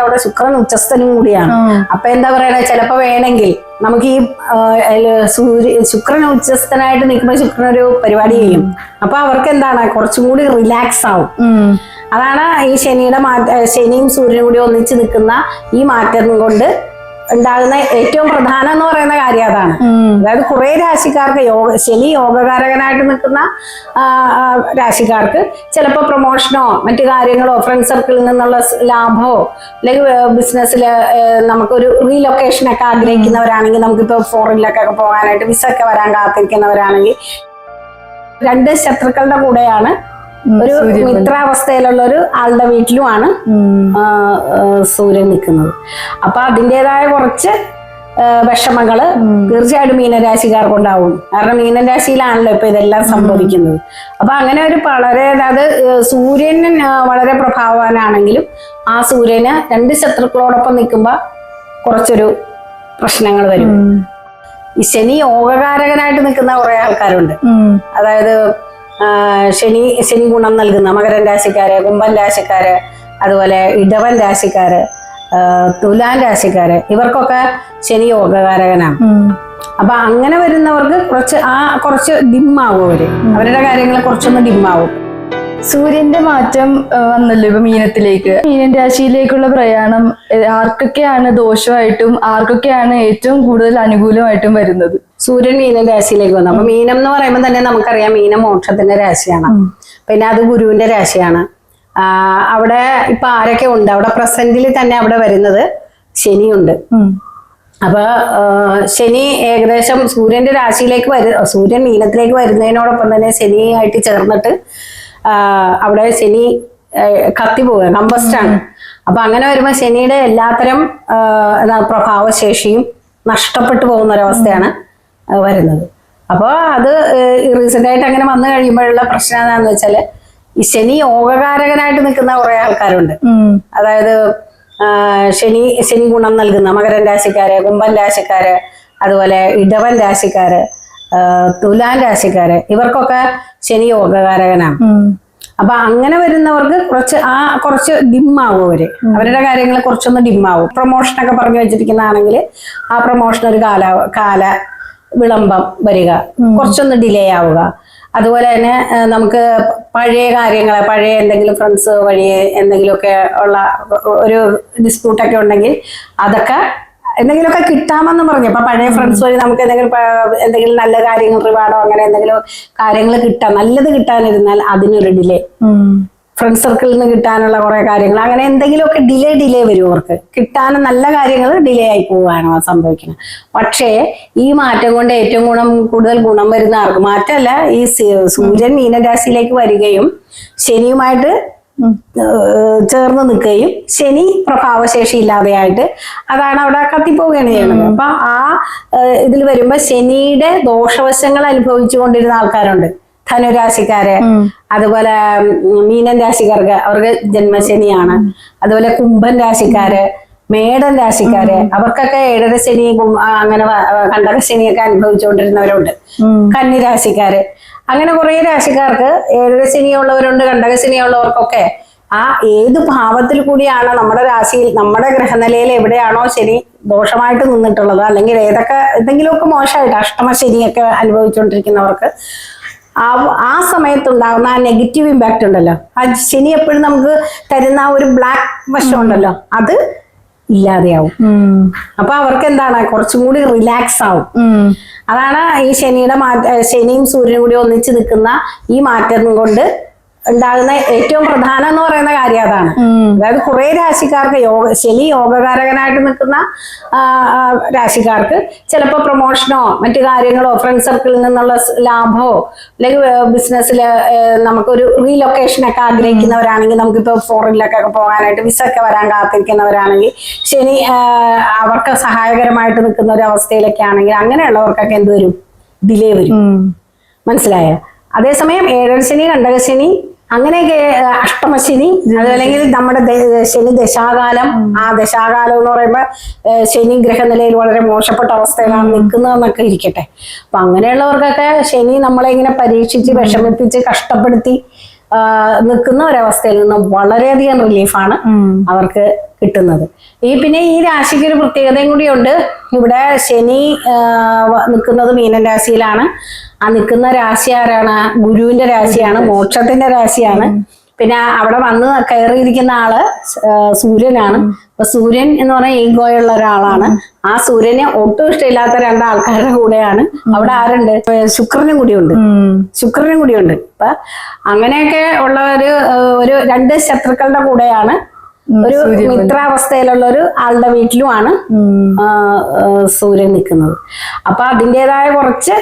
അവിടെ ശുക്രൻ ഉച്ചസ്ഥനും കൂടിയാണ്. അപ്പൊ എന്താ പറയണ, ചിലപ്പോ വേണമെങ്കിൽ നമുക്ക് ഈ ശുക്രൻ ഉച്ചസ്ഥനായിട്ട് നിൽക്കുമ്പോൾ ശുക്രൻ ഒരു പരിപാടി ചെയ്യും. അപ്പൊ അവർക്ക് എന്താണ്, കുറച്ചും കൂടി റിലാക്സ് ആവും. അതാണ് ഈ ശനിയും സൂര്യനും കൂടി ഒന്നിച്ച് നിൽക്കുന്ന ഈ മാറ്റം കൊണ്ട് ഉണ്ടാകുന്ന ഏറ്റവും പ്രധാനം എന്ന് പറയുന്ന കാര്യം അതാണ്. അതായത് കുറെ രാശിക്കാർക്ക് ശനി യോഗകാരകനായിട്ട് നിൽക്കുന്ന രാശിക്കാർക്ക് ചിലപ്പോൾ പ്രൊമോഷനോ മറ്റു കാര്യങ്ങളോ ഫ്രണ്ട് സർക്കിളിൽ നിന്നുള്ള ലാഭമോ അല്ലെങ്കിൽ ബിസിനസ്സിൽ നമുക്കൊരു റീലൊക്കേഷൻ ഒക്കെ ആഗ്രഹിക്കുന്നവരാണെങ്കിൽ, നമുക്കിപ്പോൾ ഫോറിനിലൊക്കെ പോകാനായിട്ട് വിസ ഒക്കെ വരാൻ കാത്തിരിക്കുന്നവരാണെങ്കിൽ, രണ്ട് ശത്രുക്കളുടെ കൂടെയാണ് ഒരു മിത്രാവസ്ഥയിലുള്ള ഒരു ആളുടെ വീട്ടിലുമാണ് സൂര്യൻ നിൽക്കുന്നത്. അപ്പൊ അതിൻ്റെതായ കുറച്ച് വിഷമങ്ങള് തീർച്ചയായിട്ടും മീനരാശിക്കാർക്കുണ്ടാവും. കാരണം മീനരാശിയിലാണല്ലോ ഇപ്പൊ ഇതെല്ലാം സംഭവിക്കുന്നത്. അപ്പൊ അങ്ങനെ ഒരു വളരെ, അതായത് സൂര്യൻ വളരെ പ്രഭാവവാനാണെങ്കിലും ആ സൂര്യന് രണ്ട് ശത്രുക്കളോടൊപ്പം നിൽക്കുമ്പോ കുറച്ചൊരു പ്രശ്നങ്ങൾ വരും. ഈ ശനി യോഗകാരകനായിട്ട് നിൽക്കുന്ന കുറെ ആൾക്കാരുണ്ട്. അതായത് ശനി ഗുണം നൽകുന്ന മകരൻ രാശിക്കാര്, കുംഭൻ രാശിക്കാര്, അതുപോലെ ഇടവൻ രാശിക്കാര്, തുലാൻ രാശിക്കാര്, ഇവർക്കൊക്കെ ശനി യോഗകാരകനാണ്. അപ്പൊ അങ്ങനെ വരുന്നവർക്ക് കുറച്ച് ഡിമ്മാവും. അവരുടെ കാര്യങ്ങൾ കുറച്ചൊന്ന് ഡിമ്മാവും. സൂര്യന്റെ മാറ്റം വന്നല്ലോ ഇപ്പൊ മീനത്തിലേക്ക്. മീനൻ രാശിയിലേക്കുള്ള പ്രയാണം ആർക്കൊക്കെയാണ് ദോഷമായിട്ടും ആർക്കൊക്കെയാണ് ഏറ്റവും കൂടുതൽ അനുകൂലമായിട്ടും വരുന്നത്? സൂര്യൻ മീനൻ രാശിയിലേക്ക് വന്നു. അപ്പൊ മീനം എന്ന് പറയുമ്പോൾ തന്നെ നമുക്കറിയാം, മീനം മോക്ഷത്തിന്റെ രാശിയാണ്. പിന്നെ അത് ഗുരുവിന്റെ രാശിയാണ്. അവിടെ ഇപ്പൊ ആരൊക്കെ ഉണ്ട് അവിടെ പ്രസന്റിൽ തന്നെ അവിടെ വരുന്നത് ശനിയുണ്ട്. അപ്പൊ ശനി ഏകദേശം സൂര്യന്റെ രാശിയിലേക്ക് സൂര്യൻ മീനത്തിലേക്ക് വരുന്നതിനോടൊപ്പം തന്നെ ശനിയായിട്ട് ചേർന്നിട്ട് അവിടെ ശനി കത്തിപ്പോവുക, കമ്പസ്റ്റാണ്. അപ്പൊ അങ്ങനെ വരുമ്പോ ശനിയുടെ എല്ലാത്തരം പ്രഭാവശേഷിയും നഷ്ടപ്പെട്ടു പോകുന്ന ഒരവസ്ഥയാണ് വരുന്നത്. അപ്പോൾ അത് റീസെന്റ് ആയിട്ട് അങ്ങനെ വന്നു കഴിയുമ്പോഴുള്ള പ്രശ്നം എന്താണെന്ന് വെച്ചാല്, ഈ ശനി യോഗകാരകനായിട്ട് നിൽക്കുന്ന കുറെ ആൾക്കാരുണ്ട്. അതായത് ശനി ഗുണം നൽകുന്ന മകരൻ രാശിക്കാര്, കുംഭൻ രാശിക്കാര്, അതുപോലെ ഇടവൻ രാശിക്കാര്, തുലാൻ രാശിക്കാര്, ഇവർക്കൊക്കെ ശനി യോഗകാരകനാണ്. അപ്പൊ അങ്ങനെ വരുന്നവർക്ക് കുറച്ച് ഡിമ്മാവും. അവരുടെ കാര്യങ്ങൾ കുറച്ചൊന്ന് ഡിമ്മാവും. പ്രൊമോഷനൊക്കെ പറഞ്ഞു വെച്ചിരിക്കുന്നതാണെങ്കിൽ ആ പ്രൊമോഷൻ ഒരു കാല വിളംബം വരിക, കുറച്ചൊന്ന് ഡിലേ ആവുക. അതുപോലെ തന്നെ നമുക്ക് പഴയ എന്തെങ്കിലും ഫ്രണ്ട്സ് വഴി എന്തെങ്കിലുമൊക്കെ ഉള്ള ഒരു ഡിസ്പ്യൂട്ടൊക്കെ ഉണ്ടെങ്കിൽ അതൊക്കെ എന്തെങ്കിലുമൊക്കെ കിട്ടാമെന്ന് പറഞ്ഞു. അപ്പൊ പഴയ ഫ്രണ്ട്സ് വഴി നമുക്ക് എന്തെങ്കിലും നല്ല കാര്യങ്ങൾ, റിവാർഡോ അങ്ങനെ എന്തെങ്കിലും കാര്യങ്ങൾ നല്ലത് കിട്ടാനിരുന്നാൽ അതിനൊരു ഡിലേ. ഫ്രണ്ട് സർക്കിളിൽ നിന്ന് കിട്ടാനുള്ള കുറെ കാര്യങ്ങൾ, അങ്ങനെ എന്തെങ്കിലുമൊക്കെ ഡിലേ വരും. അവർക്ക് കിട്ടാനും നല്ല കാര്യങ്ങൾ ഡിലേ ആയി പോവുകയാണ് സംഭവിക്കുന്നത്. പക്ഷേ ഈ മാറ്റം കൊണ്ട് ഏറ്റവും കൂടുതൽ ഗുണം വരുന്ന ആർക്ക്, മാറ്റമല്ല, ഈ സൂര്യൻ മീനരാശിയിലേക്ക് വരികയും ശനിയുമായിട്ട് ചേർന്ന് നിൽക്കുകയും ശനി പ്രഭാവശേഷി ഇല്ലാതെയായിട്ട് അതാണ് അവിടെ കത്തിപ്പോവുകയാണ് ചെയ്യുന്നത്. അപ്പൊ ആ ഇതിൽ വരുമ്പോ ശനിയുടെ ദോഷവശങ്ങൾ അനുഭവിച്ചു കൊണ്ടിരുന്ന ആൾക്കാരുണ്ട്. ധനുരാശിക്കാര്, അതുപോലെ മീനൻ രാശിക്കാർക്ക് അവർക്ക് ജന്മശനിയാണ്. അതുപോലെ കുംഭൻ രാശിക്കാര്, മേടൻ രാശിക്കാര്, അവർക്കൊക്കെ ഏഴര ശനി അങ്ങനെ കണ്ടക ശനിയൊക്കെ അനുഭവിച്ചുകൊണ്ടിരുന്നവരുണ്ട്. കന്നി രാശിക്കാര്, അങ്ങനെ കുറെ രാശിക്കാർക്ക് ഏഴര ശനിയുള്ളവരുണ്ട്. കണ്ടക ശനിയുള്ളവർക്കൊക്കെ ആ ഏത് ഭാവത്തിൽ കൂടിയാണ് നമ്മുടെ രാശിയിൽ, നമ്മുടെ ഗ്രഹനിലയിൽ എവിടെയാണോ ശനി ദോഷമായിട്ട് നിന്നിട്ടുള്ളത്, അല്ലെങ്കിൽ എന്തെങ്കിലുമൊക്കെ മോശമായിട്ട് അഷ്ടമ ശനിയൊക്കെ അനുഭവിച്ചുകൊണ്ടിരിക്കുന്നവർക്ക് ആ സമയത്തുണ്ടാകുന്ന ആ നെഗറ്റീവ് ഇമ്പാക്റ്റ് ഉണ്ടല്ലോ, ആ ശനി എപ്പോഴും നമുക്ക് തരുന്ന ഒരു ബ്ലാക്ക് വശം ഉണ്ടല്ലോ, അത് ഇല്ലാതെയാവും. അപ്പൊ അവർക്ക് എന്താണ്, കുറച്ചും കൂടി റിലാക്സ് ആവും. അതാണ് ഈ ശനിയും സൂര്യനും കൂടി ഒന്നിച്ച് നിൽക്കുന്ന ഈ മാറ്റം കൊണ്ട് ഉണ്ടാകുന്ന ഏറ്റവും പ്രധാനം എന്ന് പറയുന്ന കാര്യം അതാണ്. അതായത് കുറെ രാശിക്കാർക്ക് ശനി യോഗകാരകനായിട്ട് നിൽക്കുന്ന രാശിക്കാർക്ക് ചിലപ്പോൾ പ്രൊമോഷനോ മറ്റു കാര്യങ്ങളോ ഫ്രണ്ട് സർക്കിളിൽ നിന്നുള്ള ലാഭമോ അല്ലെങ്കിൽ ബിസിനസ്സിൽ നമുക്കൊരു റീലൊക്കേഷൻ ഒക്കെ ആഗ്രഹിക്കുന്നവരാണെങ്കിൽ, നമുക്കിപ്പോൾ ഫോറിനിലൊക്കെ പോകാനായിട്ട് വിസ ഒക്കെ വരാൻ കാത്തിരിക്കുന്നവരാണെങ്കിൽ ശനി അവർക്ക് സഹായകരമായിട്ട് നിൽക്കുന്ന ഒരു അവസ്ഥയിലൊക്കെ ആണെങ്കിൽ അങ്ങനെയുള്ളവർക്കൊക്കെ എന്ത് വരും, ഡിലേ വരും. മനസ്സിലായോ? അതേസമയം ഏഴരശനി, കണ്ടകശനി, അങ്ങനെയൊക്കെ അഷ്ടമശനി, അതല്ലെങ്കിൽ നമ്മുടെ ശനി ദശാകാലം, ആ ദശാകാലം എന്ന് പറയുമ്പോൾ ശനി ഗ്രഹനിലയിൽ വളരെ മോശപ്പെട്ട അവസ്ഥയിലാണ് നിൽക്കുന്നതെന്നൊക്കെ ഇരിക്കട്ടെ. അപ്പൊ അങ്ങനെയുള്ളവർക്കൊക്കെ ശനി നമ്മളെ ഇങ്ങനെ പരീക്ഷിച്ച് വിഷമിപ്പിച്ച് കഷ്ടപ്പെടുത്തി നിൽക്കുന്ന ഒരവസ്ഥയിൽ നിന്ന് വളരെയധികം റിലീഫാണ് അവർക്ക് കിട്ടുന്നത്. പിന്നെ ഈ രാശിക്ക് ഒരു പ്രത്യേകതയും കൂടിയുണ്ട്. ഇവിടെ ശനി നിൽക്കുന്നത് മീനൻ രാശിയിലാണ്. ആ നിൽക്കുന്ന രാശി ആരാണ്? ഗുരുവിന്റെ രാശിയാണ്, മോക്ഷത്തിന്റെ രാശിയാണ്. പിന്നെ അവിടെ വന്ന് കയറിയിരിക്കുന്ന ആള് സൂര്യനാണ്. അപ്പൊ സൂര്യൻ എന്ന് പറഞ്ഞാൽ ഈഗോയുള്ള ഒരാളാണ്. ആ സൂര്യനെ ഒട്ടും ഇഷ്ടമില്ലാത്ത രണ്ടാൾക്കാരുടെ കൂടെയാണ്. അവിടെ ആരുണ്ട്? ശുക്രനും കൂടിയുണ്ട്. അപ്പൊ അങ്ങനെയൊക്കെ ഉള്ള ഒരു രണ്ട് ശത്രുക്കളുടെ കൂടെയാണ്, ഒരു മിത്രാവസ്ഥയിലുള്ള ഒരു ആളുടെ വീട്ടിലുമാണ് സൂര്യൻ നിൽക്കുന്നത്. അപ്പൊ അതിൻ്റെതായ കുറച്ച്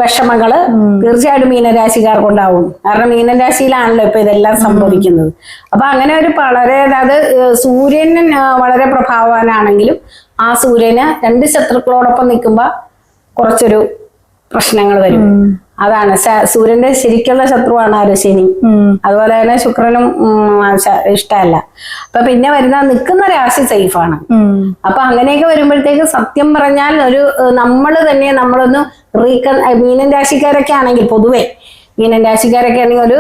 വിഷമങ്ങള് തീർച്ചയായിട്ടും മീനരാശിക്കാർക്ക് ഉണ്ടാവും. കാരണം മീനൻ രാശിയിലാണല്ലോ ഇപ്പൊ ഇതെല്ലാം സംഭവിക്കുന്നത്. അപ്പൊ അങ്ങനെ ഒരു വളരെ, അതായത് സൂര്യൻ വളരെ പ്രഭാവവാനാണെങ്കിലും ആ സൂര്യന് രണ്ട് ശത്രുക്കളോടൊപ്പം നിൽക്കുമ്പോ കുറച്ചൊരു പ്രശ്നങ്ങൾ വരും. അതാണ് സൂര്യന്റെ ശരിക്കുള്ള ശത്രുവാണ് ആര്? ശനി. അതുപോലെ തന്നെ ശുക്രനും ഇഷ്ടമല്ല. അപ്പൊ പിന്നെ വരുന്ന നിൽക്കുന്ന രാശി സേഫാണ്. അപ്പൊ അങ്ങനെയൊക്കെ വരുമ്പോഴത്തേക്ക് സത്യം പറഞ്ഞാൽ നമ്മളൊന്ന് മീനൻ രാശിക്കാരൊക്കെ ആണെങ്കിൽ, പൊതുവെ മീനൻ രാശിക്കാരൊക്കെ ആണെങ്കിൽ ഒരു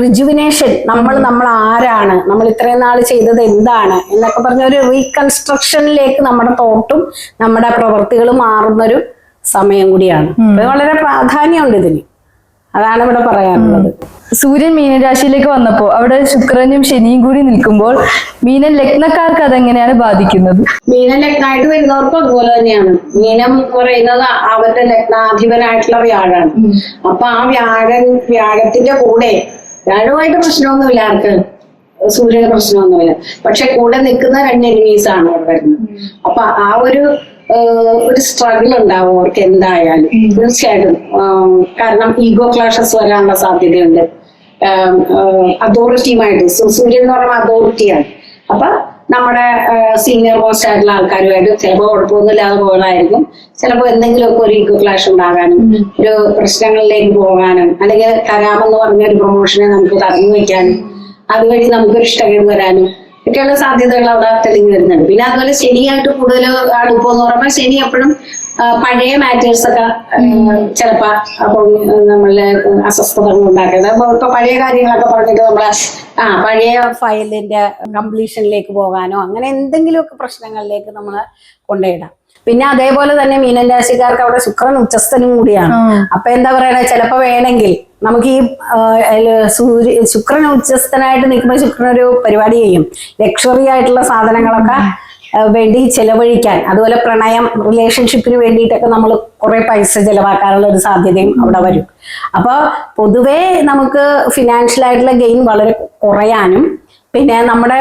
റിജുവിനേഷൻ, നമ്മൾ ആരാണ്, നമ്മൾ ഇത്രയും നാൾ ചെയ്തത് എന്താണ് എന്നൊക്കെ പറഞ്ഞ ഒരു റീകൺസ്ട്രക്ഷനിലേക്ക് നമ്മുടെ തോട്ടും നമ്മുടെ പ്രവൃത്തികളും മാറുന്നൊരു സമയം കൂടിയാണ്. വളരെ പ്രാധാന്യമുണ്ട് ഇതിന്. അതാണ് ഇവിടെ പറയാനുള്ളത്. സൂര്യൻ മീനരാശിയിലേക്ക് വന്നപ്പോ അവിടെ ശുക്രനും ശനിയും കൂടി നിൽക്കുമ്പോൾ മീനൻ ലഗ്നക്കാർക്ക് അതെങ്ങനെയാണ് ബാധിക്കുന്നത്? മീനൻ ലഗ്നമായിട്ട് വരുന്നവർക്കും അതുപോലെ തന്നെയാണ്. മീനം പറയുന്നത് അവരുടെ ലഗ്നാധിപനായിട്ടുള്ള വ്യാഴാണ്. അപ്പൊ ആ വ്യാഴത്തിന്റെ കൂടെ, വ്യാഴമായിട്ട് പ്രശ്നമൊന്നുമില്ല ആർക്ക്, സൂര്യന് പ്രശ്നമൊന്നുമില്ല. പക്ഷെ കൂടെ നിൽക്കുന്ന രണ്ട് എനിമീസ് ആണ് അവിടെ വരുന്നത്. അപ്പൊ ആ ഒരു സ്ട്രഗിൾ ഉണ്ടാവും അവർക്ക് എന്തായാലും, തീർച്ചയായിട്ടും. കാരണം ഈഗോ ക്ലാഷസ് വരാനുള്ള സാധ്യതയുണ്ട്. അതോറിറ്റിയുമായിട്ട്, സൂര്യൻ എന്ന് പറയുമ്പോൾ അതോറിറ്റിയാണ്. അപ്പൊ നമ്മുടെ സീനിയർ മോസ്റ്റ് ആയിട്ടുള്ള ആൾക്കാരുമായിട്ട് ചിലപ്പോൾ കുഴപ്പമൊന്നുമില്ലാതെ പോകാനായിരിക്കും. ചിലപ്പോൾ എന്തെങ്കിലുമൊക്കെ ഒരു ഈഗോ ക്ലാഷ് ഉണ്ടാകാനും, ഒരു പ്രശ്നങ്ങളിലേക്ക് പോകാനും, അല്ലെങ്കിൽ തരാമെന്ന് പറഞ്ഞ ഒരു പ്രൊമോഷനെ നമുക്ക് തടഞ്ഞു വെക്കാനും, അതുവഴി നമുക്കൊരു ഇഷ്ടക്കേട് വരാനും ഒക്കെയുള്ള സാധ്യതകൾ അവിടെ തെളിഞ്ഞു വരുന്നുണ്ട്. പിന്നെ അതുപോലെ ശനിയായിട്ട് കൂടുതൽ അടുപ്പം എന്ന് പറയുമ്പോൾ ശനി എപ്പോഴും പഴയ മാറ്റേഴ്സ് ഒക്കെ ചിലപ്പോ അപ്പം നമ്മളെ അസ്വസ്ഥതകൾ ഉണ്ടാക്കുന്നത്. അപ്പൊ ഇപ്പൊ പഴയ കാര്യങ്ങളൊക്കെ പറഞ്ഞിട്ട് നമ്മളെ പഴയ ഫയലിന്റെ കംപ്ലീഷനിലേക്ക് പോകാനോ അങ്ങനെ എന്തെങ്കിലുമൊക്കെ പ്രശ്നങ്ങളിലേക്ക് നമ്മളെ കൊണ്ടുപോയിടാം. പിന്നെ അതേപോലെ തന്നെ മീനൻ രാശിക്കാർക്ക് അവിടെ ശുക്രൻ ഉച്ചസ്ഥനും കൂടിയാണ്. അപ്പൊ എന്താ പറയണ, ചിലപ്പോ വേണമെങ്കിൽ നമുക്ക് ഈ ശുക്രൻ ഉച്ചസ്ഥനായിട്ട് നിൽക്കുമ്പോൾ ശുക്രൻ ഒരു പരിപാടി ചെയ്യും, ലക്ഷറി ആയിട്ടുള്ള സാധനങ്ങളൊക്കെ വേണ്ടി ചെലവഴിക്കാൻ. അതുപോലെ പ്രണയം, റിലേഷൻഷിപ്പിന് വേണ്ടിയിട്ടൊക്കെ നമ്മൾ കുറെ പൈസ ചെലവാക്കാനുള്ള ഒരു സാധ്യതയും അവിടെ വരും. അപ്പൊ പൊതുവേ നമുക്ക് ഫിനാൻഷ്യൽ ആയിട്ടുള്ള ഗെയിൻ വളരെ കുറയാനും, പിന്നെ നമ്മുടെ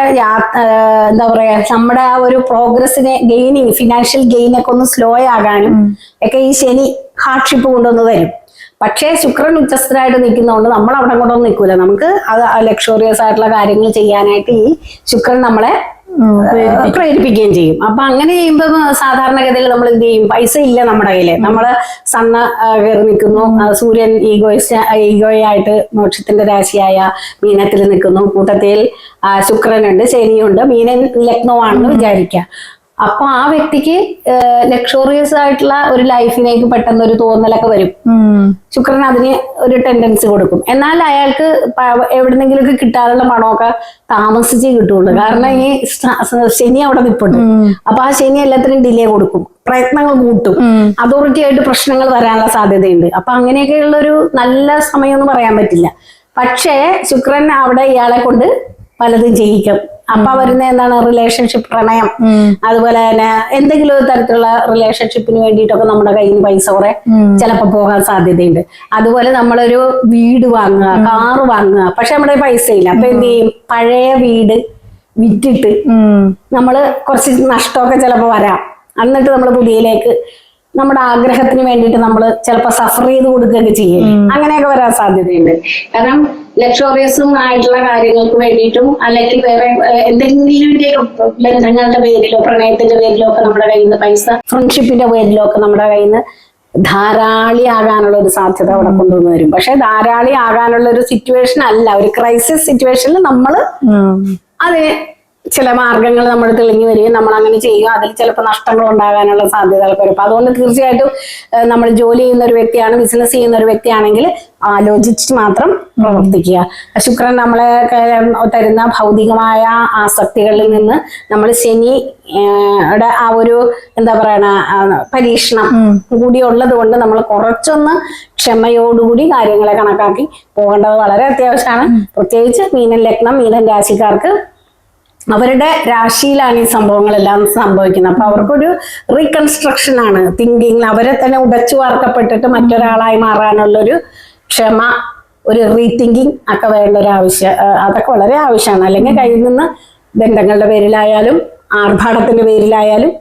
എന്താ പറയാ, നമ്മുടെ ആ ഒരു പ്രോഗ്രസിനെ ഫിനാൻഷ്യൽ ഗെയിനൊക്കെ ഒന്ന് സ്ലോ ആകാനും ഒക്കെ ഈ ശനി ഹാർഡ്ഷിപ്പ് കൊണ്ടുവന്ന് തരും. പക്ഷേ ശുക്രൻ ഉച്ചസ്ഥനായിട്ട് നിൽക്കുന്നതുകൊണ്ട് നമ്മൾ അവിടെ കൊണ്ടൊന്നും നിൽക്കൂല. നമുക്ക് അത് ലക്ഷറിയസ് ആയിട്ടുള്ള കാര്യങ്ങൾ ചെയ്യാനായിട്ട് ഈ ശുക്രൻ നമ്മളെ പ്രേരിപ്പിക്കുകയും ചെയ്യും. അപ്പൊ അങ്ങനെ ചെയ്യുമ്പോ സാധാരണഗതിയിൽ നമ്മൾ എന്ത് ചെയ്യും, പൈസ ഇല്ല നമ്മുടെ കയ്യില്, നമ്മള് സണ്ണ കയറി നിൽക്കുന്നു. സൂര്യൻ ഈഗോയായിട്ട് മോക്ഷത്തിന്റെ രാശിയായ മീനത്തിൽ നിൽക്കുന്നു. കൂട്ടത്തിൽ ശുക്രനുണ്ട്, ശനിയുണ്ട്, മീനൻ ലഗ്നമാണെന്ന് വിചാരിക്കുക. അപ്പൊ ആ വ്യക്തിക്ക് ലക്ഷറിയസ് ആയിട്ടുള്ള ഒരു ലൈഫിലേക്ക് പെട്ടെന്ന് ഒരു തോന്നലൊക്കെ വരും. ശുക്രൻ അതിന് ഒരു ടെൻഡൻസി കൊടുക്കും. എന്നാൽ അയാൾക്ക് എവിടെന്നെങ്കിലുമൊക്കെ കിട്ടാനുള്ള പണമൊക്കെ താമസിച്ചേ കിട്ടുള്ളൂ. കാരണം ഈ ശനി അവിടെ നിൽപ്പുണ്ട്. അപ്പൊ ആ ശനി എല്ലാത്തിനും ഡിലേ കൊടുക്കും, പ്രയത്നങ്ങൾ കൂട്ടും, അതോറിറ്റി ആയിട്ട് പ്രശ്നങ്ങൾ വരാനുള്ള സാധ്യതയുണ്ട്. അപ്പൊ അങ്ങനെയൊക്കെയുള്ള ഒരു നല്ല സമയം എന്ന് പറയാൻ പറ്റില്ല. പക്ഷേ ശുക്രൻ അവിടെ ഇയാളെ കൊണ്ട് പലതും ചെയ്യിക്കും. അപ്പൊ വരുന്ന എന്താണ്, റിലേഷൻഷിപ്പ്, പ്രണയം, അതുപോലെ തന്നെ എന്തെങ്കിലും ഒരു തരത്തിലുള്ള റിലേഷൻഷിപ്പിന് വേണ്ടിയിട്ടൊക്കെ നമ്മുടെ കയ്യിൽ നിന്ന് പൈസ കുറെ ചിലപ്പോൾ പോകാൻ സാധ്യതയുണ്ട്. അതുപോലെ നമ്മളൊരു വീട് വാങ്ങുക, കാറ് വാങ്ങുക, പക്ഷെ നമ്മുടെ പൈസ ഇല്ല. അപ്പൊ എന്ത് ചെയ്യും, പഴയ വീട് വിറ്റിട്ട് നമ്മള് കുറച്ച് നഷ്ടമൊക്കെ ചിലപ്പോൾ വരാം. എന്നിട്ട് നമ്മൾ പുതിയയിലേക്ക് നമ്മുടെ ആഗ്രഹത്തിന് വേണ്ടിയിട്ട് നമ്മൾ ചിലപ്പോൾ സഫർ ചെയ്ത് കൊടുക്കുകയൊക്കെ ചെയ്യും. അങ്ങനെയൊക്കെ വരാൻ സാധ്യതയുണ്ട്. കാരണം ലക്ഷറിയസും ആയിട്ടുള്ള കാര്യങ്ങൾക്ക് വേണ്ടിയിട്ടും, അല്ലെങ്കിൽ വേറെ എന്തെങ്കിലും ബന്ധങ്ങളുടെ പേരിലോ പ്രണയത്തിന്റെ പേരിലോ ഒക്കെ നമ്മുടെ കയ്യിൽ നിന്ന് പൈസ, ഫ്രണ്ട്ഷിപ്പിന്റെ പേരിലോ ഒക്കെ നമ്മുടെ കയ്യിൽ നിന്ന് ധാരാളി ആകാനുള്ള ഒരു സാധ്യത അവിടെ കൊണ്ടുവന്ന് വരും. പക്ഷെ ധാരാളി ആകാനുള്ള ഒരു സിറ്റുവേഷൻ അല്ല, ഒരു ക്രൈസിസ് സിറ്റുവേഷനിൽ നമ്മൾ അതിനെ ചില മാർഗങ്ങൾ നമ്മൾ തെളിഞ്ഞു വരികയും നമ്മൾ അങ്ങനെ ചെയ്യുക, അതിൽ ചിലപ്പോൾ നഷ്ടങ്ങൾ ഉണ്ടാകാനുള്ള സാധ്യതകളൊക്കെ വരും. അപ്പൊ അതുകൊണ്ട് തീർച്ചയായിട്ടും നമ്മൾ ജോലി ചെയ്യുന്ന ഒരു വ്യക്തിയാണ്, ബിസിനസ് ചെയ്യുന്ന ഒരു വ്യക്തിയാണെങ്കിൽ ആലോചിച്ചിട്ട് മാത്രം പ്രവർത്തിക്കുക. ശുക്രൻ നമ്മളെ തരുന്ന ഭൗതികമായ ആസക്തികളിൽ നിന്ന് നമ്മൾ ശനിയുടെ ആ ഒരു എന്താ പറയണ പരീക്ഷണം കൂടി ഉള്ളത് കൊണ്ട് നമ്മൾ കുറച്ചൊന്ന് ക്ഷമയോടുകൂടി കാര്യങ്ങളെ കണക്കാക്കി പോകേണ്ടത് വളരെ അത്യാവശ്യമാണ്. പ്രത്യേകിച്ച് മീനൻ ലഗ്നം, മീനൻ രാശിക്കാർക്ക് അവരുടെ രാശിയിലാണ് ഈ സംഭവങ്ങളെല്ലാം സംഭവിക്കുന്നത്. അപ്പൊ അവർക്കൊരു റീകൺസ്ട്രക്ഷൻ ആണ് തിങ്കിങ്. അവരെ തന്നെ ഉടച്ചു വാർക്കപ്പെട്ടിട്ട് മറ്റൊരാളായി മാറാനുള്ളൊരു ക്ഷമ, ഒരു റീതിങ്കിങ് ഒക്കെ വേണ്ട ഒരു ആവശ്യം, അതൊക്കെ വളരെ ആവശ്യമാണ്. അല്ലെങ്കിൽ കയ്യിൽ നിന്ന് ബന്ധങ്ങളുടെ പേരിലായാലും ആർഭാടത്തിന്റെ പേരിലായാലും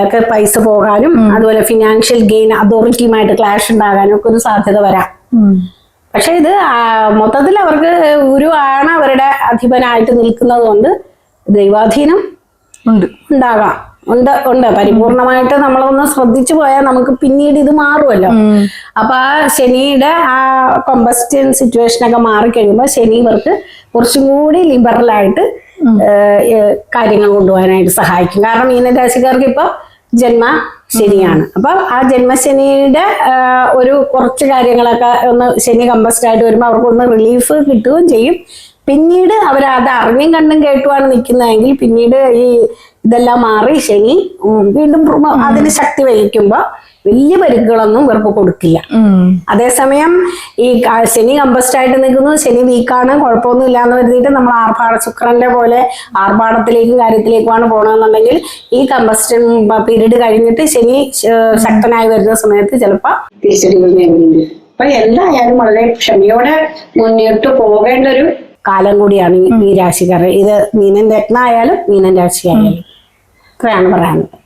ഒക്കെ പൈസ പോകാനും അതുപോലെ ഫിനാൻഷ്യൽ ഗെയിൻ അതോറിറ്റിയുമായിട്ട് ക്ലാഷ് ഉണ്ടാകാനും ഒക്കെ ഒരു സാധ്യത വരാം. പക്ഷെ ഇത് മൊത്തത്തിൽ അവർക്ക് ഗുരുവാണ് അവരുടെ അധിപനായിട്ട് നിൽക്കുന്നത് കൊണ്ട് ദൈവാധീനം ഉണ്ടാകാം, ഉണ്ട്. പരിപൂർണമായിട്ട് നമ്മളൊന്ന് ശ്രദ്ധിച്ചു പോയാൽ നമുക്ക് പിന്നീട് ഇത് മാറുമല്ലോ. അപ്പൊ ആ ശനിയുടെ ആ കോമ്പസ്റ്റൻ സിറ്റുവേഷനൊക്കെ മാറിക്കഴിയുമ്പോൾ ശനി ഇവർക്ക് കുറച്ചും കൂടി ലിബറലായിട്ട് കാര്യങ്ങൾ കൊണ്ടുപോകാനായിട്ട് സഹായിക്കും. കാരണം മീനരാശിക്കാർക്ക് ഇപ്പൊ ജന്മ ശനിയാണ്. അപ്പൊ ആ ജന്മശനിയുടെ ഒരു കുറച്ച് കാര്യങ്ങളൊക്കെ ഒന്ന് ശനി കമ്പസ്റ്റ് ആയിട്ട് വരുമ്പോൾ അവർക്കൊന്ന് റിലീഫ് കിട്ടുകയും ചെയ്യും. പിന്നീട് അവർ അത് അറിഞ്ഞും കണ്ടും കേട്ടുമാണ് നിൽക്കുന്നതെങ്കിൽ പിന്നീട് ഈ ഇതെല്ലാം മാറി ശനി വീണ്ടും അതിന് ശക്തി വഹിക്കുമ്പോ വലിയ പരിക്കുകളൊന്നും ഇവർക്ക് കൊടുക്കില്ല. അതേസമയം ഈ ശനി കമ്പസ്റ്റ് ആയിട്ട് നിൽക്കുന്നു, ശനി വീക്കാണ്, കുഴപ്പമൊന്നും ഇല്ലാന്ന് കരുതിയിട്ട് നമ്മൾ ശുക്രന്റെ പോലെ ആർഭാടത്തിലേക്കും കാര്യത്തിലേക്കുമാണ് പോകണമെന്നുണ്ടെങ്കിൽ ഈ കമ്പസ്റ്റൻ പീരീഡ് കഴിഞ്ഞിട്ട് ശനി ശക്തനായി വരുന്ന സമയത്ത് ചിലപ്പോൾ തിരിച്ചടികൾ നേരിടുന്നു. അപ്പൊ എന്തായാലും വളരെ ക്ഷമയോടെ മുന്നോട്ട് പോകേണ്ട ഒരു കാലം കൂടിയാണ് ഈ രാശിക്കാർ. ഇത് മീനൻ രത്ന ആയാലും മീനൻ രാശി ആയാലും ഇത്രയാണ് പറയാനുള്ളത്.